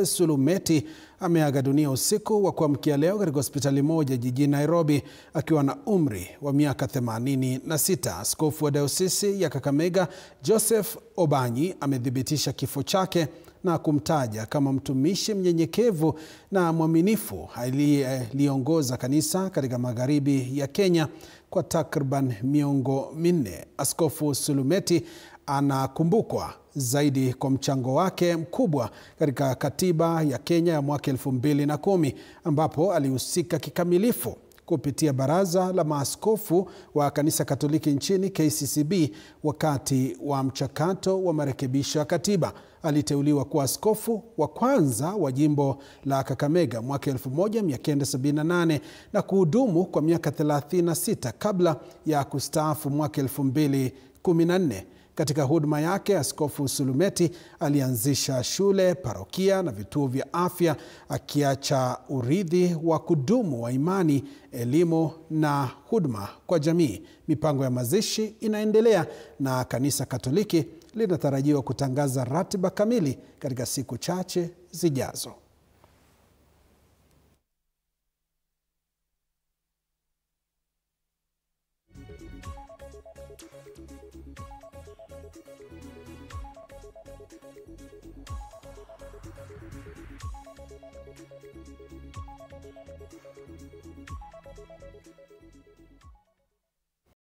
Sulumeti ameaga dunia usiku wa kuamkia leo katika hospitali moja jijini Nairobi akiwa na umri wa miaka 86. Askofu wa Dayosisi ya Kakamega Joseph Obanyi amethibitisha kifo chake na kumtaja kama mtumishi mnyenyekevu na mwaminifu aliyeliongoza kanisa katika magharibi ya Kenya kwa takriban miongo minne. Askofu Sulumeti anakumbukwa zaidi kwa mchango wake mkubwa katika katiba ya Kenya ya mwaka 2010 ambapo alihusika kikamilifu kupitia baraza la maaskofu wa kanisa Katoliki nchini KCCB wakati wa mchakato wa marekebisho ya katiba. Aliteuliwa kuwa askofu wa kwanza wa jimbo la Kakamega mwaka 1978 na kuhudumu kwa miaka 36 kabla ya kustaafu mwaka 2014. Katika huduma yake, Askofu Sulumeti alianzisha shule, parokia na vituo vya afya, akiacha urithi wa kudumu wa imani, elimu na huduma kwa jamii. Mipango ya mazishi inaendelea na kanisa Katoliki linatarajiwa kutangaza ratiba kamili katika siku chache zijazo.